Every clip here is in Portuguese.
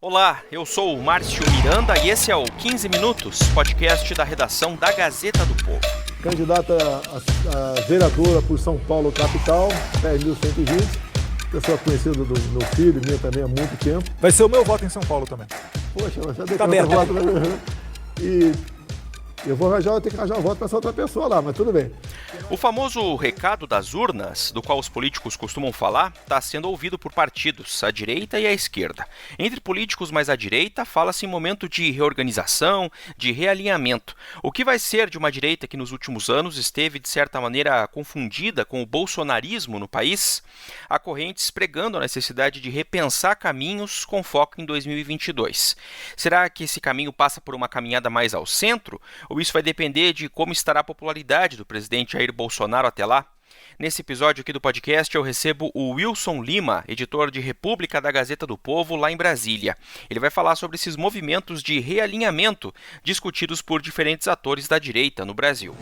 Olá, eu sou o Márcio Miranda e esse é o 15 Minutos, podcast da redação da Gazeta do Povo. Candidata a vereadora por São Paulo, capital, 10.120. Pessoa conhecida do meu filho, minha também há muito tempo. Vai ser o meu voto em São Paulo também. Poxa, mas já Tá aberto. voto, né? E eu tenho que arranjar um voto para essa outra pessoa lá, mas tudo bem. O famoso recado das urnas, do qual os políticos costumam falar, está sendo ouvido por partidos, à direita e à esquerda. Entre políticos mais à direita, fala-se em momento de reorganização, de realinhamento. O que vai ser de uma direita que nos últimos anos esteve, de certa maneira, confundida com o bolsonarismo no país? Há correntes pregando a necessidade de repensar caminhos com foco em 2022. Será que esse caminho passa por uma caminhada mais ao centro? Ou isso vai depender de como estará a popularidade do presidente Jair Bolsonaro até lá? Nesse episódio aqui do podcast eu recebo o Wilson Lima, editor de República da Gazeta do Povo, lá em Brasília. Ele vai falar sobre esses movimentos de realinhamento discutidos por diferentes atores da direita no Brasil.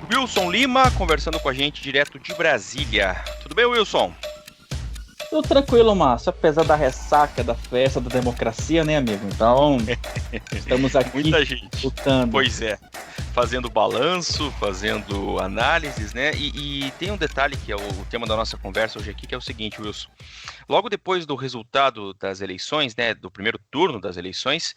Wilson Lima conversando com a gente direto de Brasília. Tudo bem, Wilson? Tudo tranquilo, Márcio, apesar da ressaca da festa da democracia, né, amigo? Então, estamos aqui Muita gente lutando. Pois é, fazendo balanço, fazendo análises, né? E tem um detalhe que é o tema da nossa conversa hoje aqui, que é o seguinte, Wilson. Logo depois do resultado das eleições, né, do primeiro turno das eleições,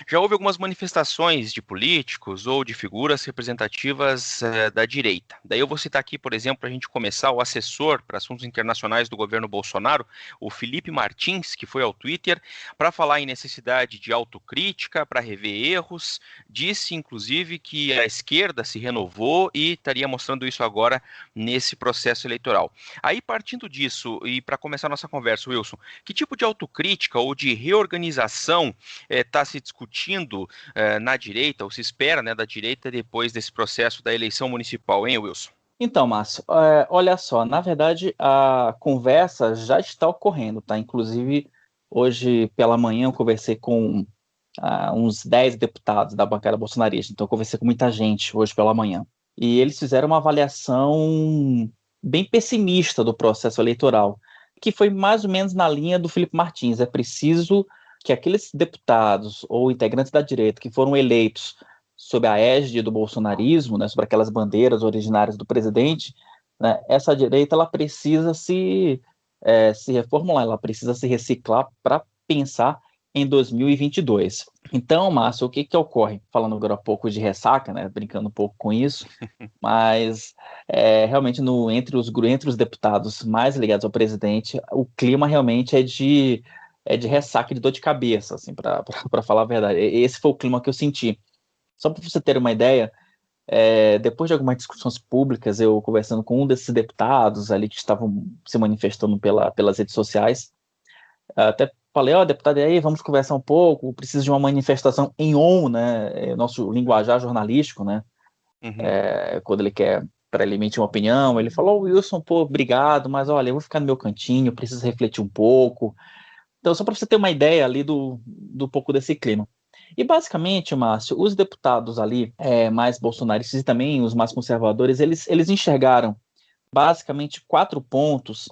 já houve algumas manifestações de políticos ou de figuras representativas da direita. Daí eu vou citar aqui, por exemplo, para a gente começar, o assessor para assuntos internacionais do governo Bolsonaro, o Felipe Martins, que foi ao Twitter para falar em necessidade de autocrítica, para rever erros, disse inclusive que a esquerda se renovou e estaria mostrando isso agora nesse processo eleitoral. Aí, partindo disso, e para começar a nossa conversa, Wilson, que tipo de autocrítica ou de reorganização está se discutindo na direita, ou se espera, né, da direita depois desse processo da eleição municipal, hein, Wilson? Então, Márcio, olha só, na verdade a conversa já está ocorrendo, tá? Inclusive, hoje pela manhã eu conversei com uns 10 deputados da bancada bolsonarista, então eu conversei com muita gente hoje pela manhã. E eles fizeram uma avaliação bem pessimista do processo eleitoral, que foi mais ou menos na linha do Felipe Martins. É preciso que aqueles deputados ou integrantes da direita que foram eleitos sob a égide do bolsonarismo, né, sobre aquelas bandeiras originárias do presidente, né, essa direita ela precisa se reformular, ela precisa se reciclar para pensar em 2022. Então, Márcio, o que ocorre? Falando agora um pouco de ressaca, né, brincando um pouco com isso, mas realmente entre os deputados mais ligados ao presidente, o clima realmente é de ressaca, de dor de cabeça, assim, para falar a verdade. Esse foi o clima que eu senti. Só para você ter uma ideia, depois de algumas discussões públicas, eu conversando com um desses deputados ali que estavam se manifestando pelas redes sociais, até falei, deputado, e aí, vamos conversar um pouco, preciso de uma manifestação em on, né, nosso linguajar jornalístico, né, quando ele quer, para ele emitir uma opinião, ele falou, Wilson, pô, obrigado, mas olha, eu vou ficar no meu cantinho, preciso refletir um pouco. Então, só para você ter uma ideia ali do pouco desse clima. E basicamente, Márcio, os deputados ali, mais bolsonaristas e também os mais conservadores, eles enxergaram basicamente 4 pontos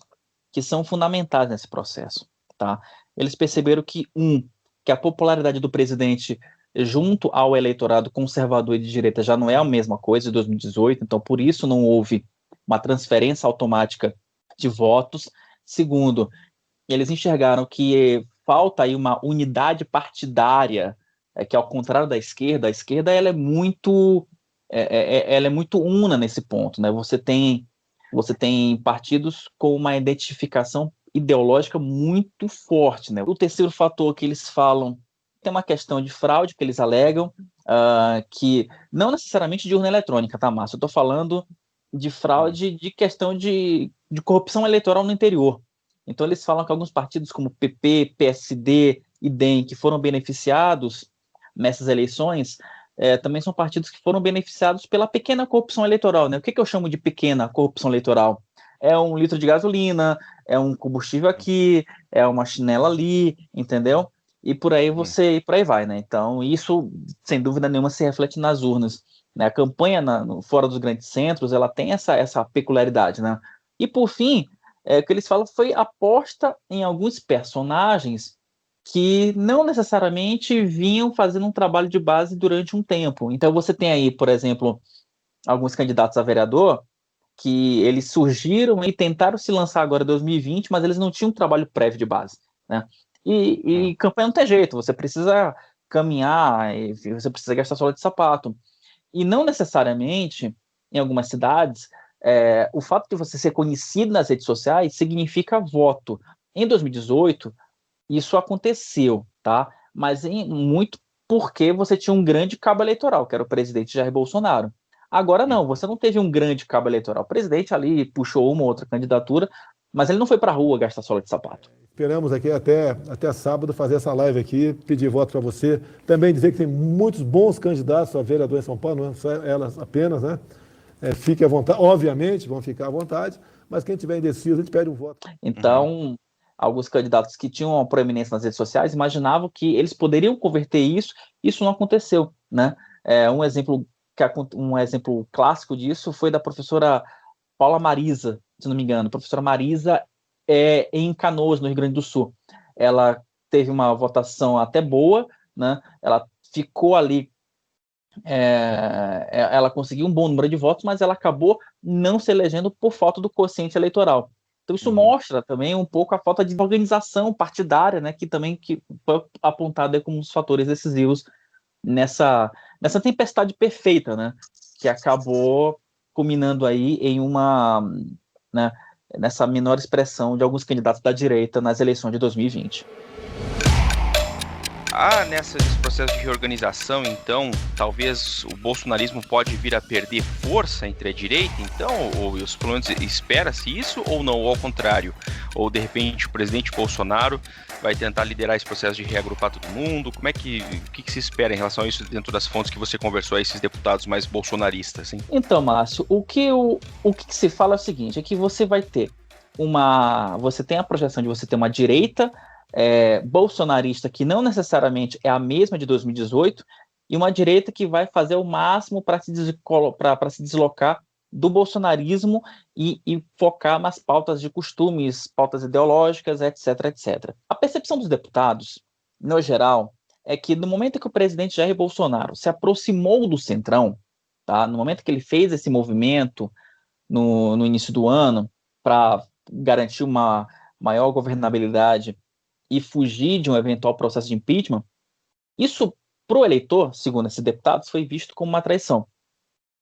que são fundamentais nesse processo, tá? Eles perceberam que a popularidade do presidente junto ao eleitorado conservador e de direita já não é a mesma coisa de 2018, então por isso não houve uma transferência automática de votos. Segundo, eles enxergaram que falta aí uma unidade partidária, que ao contrário da esquerda, a esquerda ela é muito una nesse ponto, né? Você tem partidos com uma identificação ideológica muito forte, né? O terceiro fator que eles falam tem uma questão de fraude que eles alegam, que não necessariamente de urna eletrônica, tá, Márcio? Eu estou falando de fraude de questão de corrupção eleitoral no interior. Então eles falam que alguns partidos como PP, PSD e DEM, que foram beneficiados nessas eleições, também são partidos que foram beneficiados pela pequena corrupção eleitoral, né? O que eu chamo de pequena corrupção eleitoral? É 1 litro de gasolina, é um combustível aqui, é uma chinela ali, entendeu? E por aí vai, né? Então, isso, sem dúvida nenhuma, se reflete nas urnas, né? A campanha fora dos grandes centros, ela tem essa peculiaridade, né? E, por fim, o que eles falam foi aposta em alguns personagens que não necessariamente vinham fazendo um trabalho de base durante um tempo. Então você tem aí, por exemplo, alguns candidatos a vereador que eles surgiram e tentaram se lançar agora em 2020, mas eles não tinham um trabalho prévio de base, né? E campanha não tem jeito, você precisa caminhar, e você precisa gastar sola de sapato. E não necessariamente, em algumas cidades, o fato de você ser conhecido nas redes sociais significa voto. Em 2018, isso aconteceu, tá? Mas muito porque você tinha um grande cabo eleitoral, que era o presidente Jair Bolsonaro. Agora não, você não teve um grande cabo eleitoral. O presidente ali puxou uma ou outra candidatura, mas ele não foi para a rua gastar sola de sapato. Esperamos aqui até sábado fazer essa live aqui, pedir voto para você. Também dizer que tem muitos bons candidatos a vereador em São Paulo, não é só elas apenas, né? Fique à vontade, obviamente, vão ficar à vontade, mas quem tiver indeciso, a gente pede um voto. Então, alguns candidatos que tinham uma proeminência nas redes sociais imaginavam que eles poderiam converter isso não aconteceu, né? Um exemplo clássico disso foi da professora Paula Marisa, se não me engano. A professora Marisa em Canoas, no Rio Grande do Sul. Ela teve uma votação até boa, né? Ela ficou ali, ela conseguiu um bom número de votos, mas ela acabou não se elegendo por falta do quociente eleitoral. Então isso mostra também um pouco a falta de organização partidária, né, que foi apontada como um dos fatores decisivos nessa tempestade perfeita, né, que acabou culminando aí em né, nessa menor expressão de alguns candidatos da direita nas eleições de 2020. Nesses processos de reorganização, então, talvez o bolsonarismo pode vir a perder força entre a direita, então, ou os pelo menos espera-se isso, ou não, ou ao contrário, ou de repente o presidente Bolsonaro vai tentar liderar esse processo de reagrupar todo mundo. O que se espera em relação a isso dentro das fontes que você conversou a esses deputados mais bolsonaristas, hein? Então, Márcio, o que se fala é o seguinte, é que você vai ter você tem a projeção de você ter uma direita bolsonarista que não necessariamente é a mesma de 2018 e uma direita que vai fazer o máximo para se deslocar do bolsonarismo e focar nas pautas de costumes, pautas ideológicas, etc, etc. A percepção dos deputados, no geral, é que no momento que o presidente Jair Bolsonaro se aproximou do Centrão, tá? No momento que ele fez esse movimento no início do ano para garantir uma maior governabilidade e fugir de um eventual processo de impeachment, isso, para o eleitor, segundo esses deputados, foi visto como uma traição.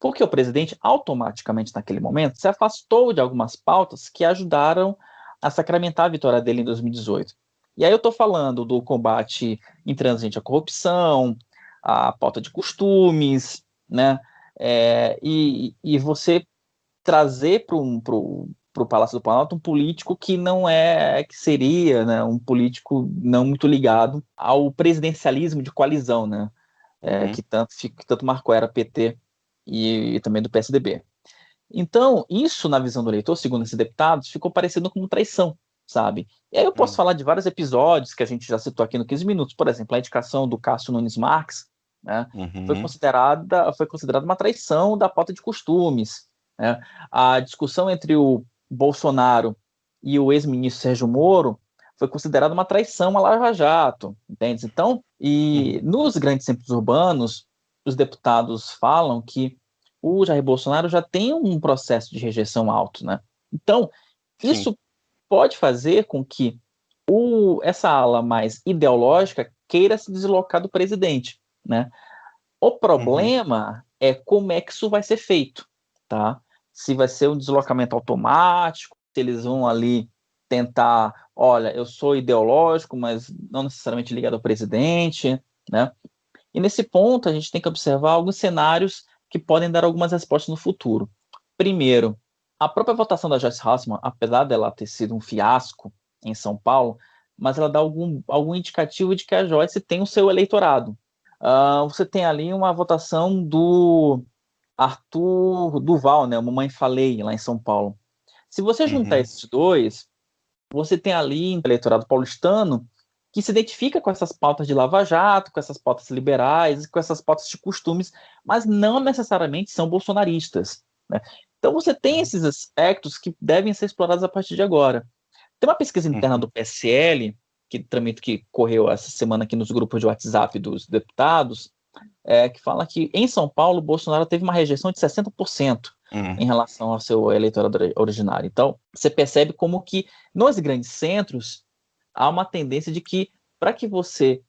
Porque o presidente, automaticamente, naquele momento, se afastou de algumas pautas que ajudaram a sacramentar a vitória dele em 2018. E aí eu estou falando do combate intransigente à corrupção, a pauta de costumes, né? E você trazer para o Palácio do Planalto um político que que seria, né, um político não muito ligado ao presidencialismo de coalizão, né, que tanto marcou era PT e também do PSDB. Então, isso, na visão do eleitor, segundo esses deputados, ficou parecendo como traição, sabe? E aí eu posso falar de vários episódios que a gente já citou aqui no 15 Minutos, por exemplo, a indicação do Cássio Nunes Marques, né, foi considerada uma traição da pauta de costumes, né? A discussão entre o Bolsonaro e o ex-ministro Sérgio Moro foi considerada uma traição à Lava Jato, entende? Então, nos grandes centros urbanos, os deputados falam que o Jair Bolsonaro já tem um processo de rejeição alto, né? Então, isso pode fazer com que essa ala mais ideológica queira se deslocar do presidente, né? O problema é como é que isso vai ser feito, tá? Se vai ser um deslocamento automático, se eles vão ali tentar, olha, eu sou ideológico, mas não necessariamente ligado ao presidente, né? E nesse ponto a gente tem que observar alguns cenários que podem dar algumas respostas no futuro. Primeiro, a própria votação da Joyce Hasselmann, apesar dela ter sido um fiasco em São Paulo, mas ela dá algum indicativo de que a Joyce tem o seu eleitorado. Você tem ali uma votação do Arthur Duval, né, o Mamãe Falei, lá em São Paulo. Se você juntar esses dois, você tem ali um eleitorado paulistano que se identifica com essas pautas de Lava Jato, com essas pautas liberais, com essas pautas de costumes, mas não necessariamente são bolsonaristas, né? Então você tem esses aspectos que devem ser explorados a partir de agora. Tem uma pesquisa interna do PSL, que correu essa semana aqui nos grupos de WhatsApp dos deputados, que fala que em São Paulo, Bolsonaro teve uma rejeição de 60% em relação ao seu eleitorado originário. Então, você percebe como que nos grandes centros há uma tendência de que, para que você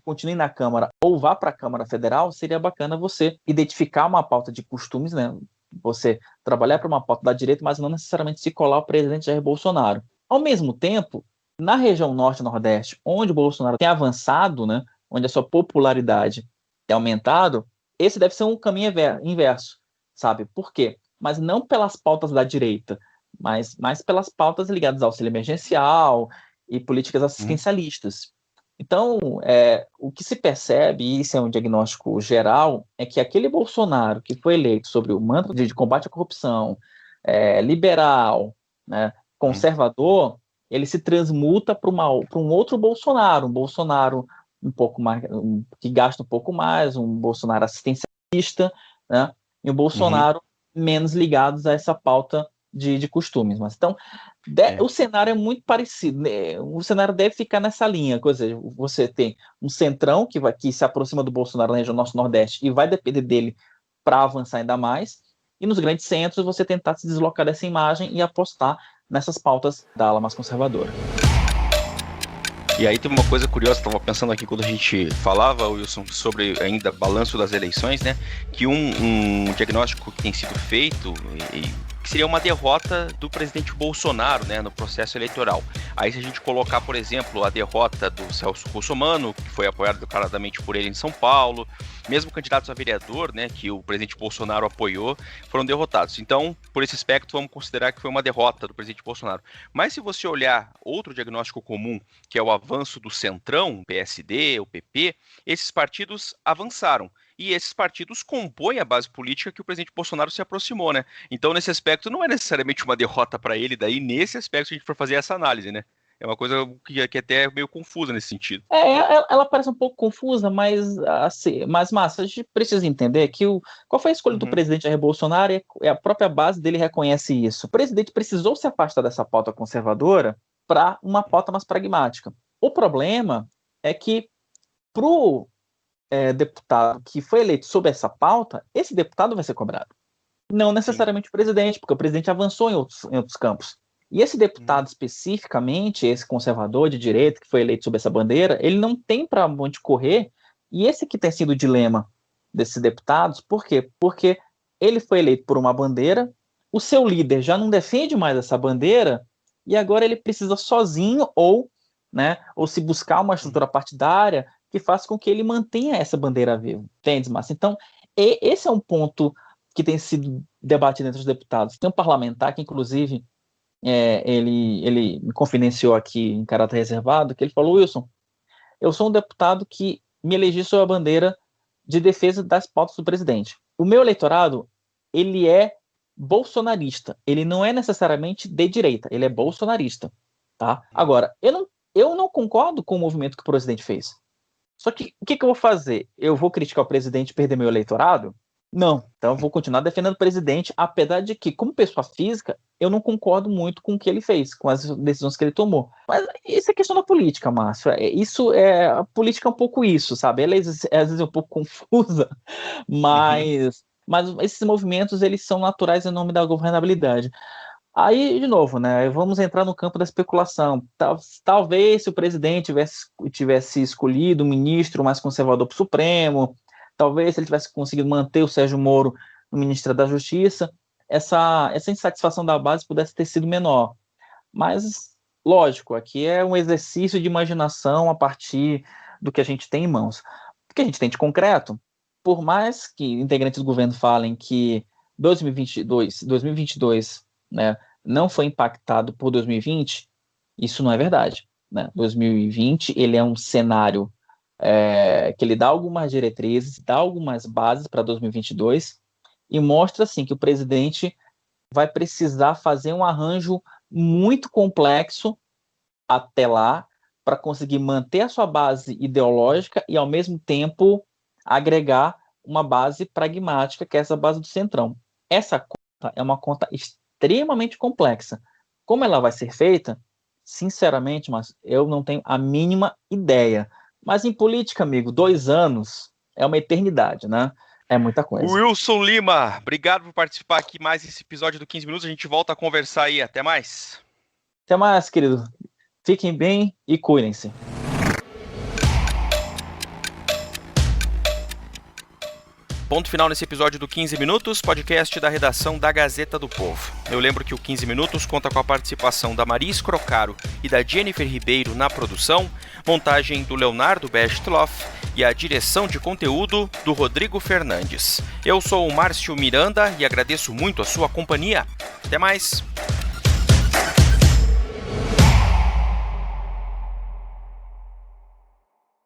continue na Câmara ou vá para a Câmara Federal, seria bacana você identificar uma pauta de costumes, né? Você trabalhar para uma pauta da direita, mas não necessariamente se colar ao presidente Jair Bolsonaro. Ao mesmo tempo, na região norte e nordeste, onde o Bolsonaro tem avançado, né, onde a sua popularidade tem aumentado, esse deve ser um caminho inverso, sabe? Por quê? Mas não pelas pautas da direita, mas pelas pautas ligadas ao auxílio emergencial e políticas assistencialistas. Então, o que se percebe, e isso é um diagnóstico geral, é que aquele Bolsonaro que foi eleito sobre o manto de combate à corrupção, liberal, né, conservador, ele se transmuta para um outro Bolsonaro, um Bolsonaro um pouco mais, que gasta um pouco mais, um Bolsonaro assistencialista, né, e um Bolsonaro menos ligados a essa pauta de costumes. Mas então, o cenário é muito parecido, né? O cenário deve ficar nessa linha, ou seja, você tem um centrão que se aproxima do Bolsonaro na região norte-nordeste e vai depender dele para avançar ainda mais, e nos grandes centros você tentar se deslocar dessa imagem e apostar nessas pautas da ala mais conservadora. E aí tem uma coisa curiosa, estava pensando aqui quando a gente falava, Wilson, sobre ainda balanço das eleições, né? Que um diagnóstico que tem sido feito, que seria uma derrota do presidente Bolsonaro, né, no processo eleitoral. Aí se a gente colocar, por exemplo, a derrota do Celso Russomano, que foi apoiado declaradamente por ele em São Paulo, mesmo candidatos a vereador, né, que o presidente Bolsonaro apoiou, foram derrotados. Então, por esse aspecto, vamos considerar que foi uma derrota do presidente Bolsonaro. Mas se você olhar outro diagnóstico comum, que é o avanço do Centrão, o PSD, o PP, esses partidos avançaram. E esses partidos compõem a base política que o presidente Bolsonaro se aproximou, né? Então, nesse aspecto, não é necessariamente uma derrota para ele, daí, nesse aspecto, se a gente for fazer essa análise, né? É uma coisa que até é meio confusa nesse sentido. Ela parece um pouco confusa, mas, assim, Márcio, a gente precisa entender que qual foi a escolha do presidente Jair Bolsonaro e a própria base dele reconhece isso. O presidente precisou se afastar dessa pauta conservadora para uma pauta mais pragmática. O problema é que, para o deputado que foi eleito sob essa pauta, esse deputado vai ser cobrado. Não necessariamente o presidente, porque o presidente avançou em outros campos. E esse deputado especificamente, esse conservador de direita que foi eleito sob essa bandeira, ele não tem para onde correr, e esse que tem sido o dilema desses deputados, por quê? Porque ele foi eleito por uma bandeira, o seu líder já não defende mais essa bandeira, e agora ele precisa sozinho ou se buscar uma estrutura partidária que faça com que ele mantenha essa bandeira viva. Entende, Márcio? Então, esse é um ponto que tem sido debatido entre os deputados. Tem um parlamentar que, inclusive, ele me confidenciou aqui em caráter reservado, que ele falou: Wilson, eu sou um deputado que me elegi sob a bandeira de defesa das pautas do presidente. O meu eleitorado, ele é bolsonarista, ele não é necessariamente de direita, ele é bolsonarista, tá? Agora, eu não concordo com o movimento que o presidente fez. Só que o que eu vou fazer? Eu vou criticar o presidente e perder meu eleitorado? Não. Então eu vou continuar defendendo o presidente, apesar de que, como pessoa física, eu não concordo muito com o que ele fez, com as decisões que ele tomou. Mas isso é questão da política, Márcio. A política é um pouco isso, sabe? Ela às vezes é um pouco confusa, mas esses movimentos, eles são naturais em nome da governabilidade. Aí, de novo, né, vamos entrar no campo da especulação. Talvez se o presidente tivesse escolhido um ministro mais conservador para o Supremo, talvez se ele tivesse conseguido manter o Sérgio Moro no Ministério da Justiça, essa insatisfação da base pudesse ter sido menor. Mas, lógico, aqui é um exercício de imaginação a partir do que a gente tem em mãos. O que a gente tem de concreto, por mais que integrantes do governo falem que 2022 né, não foi impactado por 2020, isso não é verdade. Né? 2020 ele é um cenário que ele dá algumas diretrizes, dá algumas bases para 2022 e mostra assim, que o presidente vai precisar fazer um arranjo muito complexo até lá para conseguir manter a sua base ideológica e, ao mesmo tempo, agregar uma base pragmática, que é essa base do Centrão. Essa conta conta é uma conta extremamente complexa. Como ela vai ser feita, sinceramente, mas eu não tenho a mínima ideia. Mas em política, amigo, 2 anos é uma eternidade, né? É muita coisa. Wilson Lima, obrigado por participar aqui mais desse episódio do 15 Minutos. A gente volta a conversar aí. Até mais. Até mais, querido. Fiquem bem e cuidem-se. Ponto final nesse episódio do 15 Minutos, podcast da redação da Gazeta do Povo. Eu lembro que o 15 Minutos conta com a participação da Maria Scrocaro e da Jennifer Ribeiro na produção, montagem do Leonardo Bestloff e a direção de conteúdo do Rodrigo Fernandes. Eu sou o Márcio Miranda e agradeço muito a sua companhia. Até mais!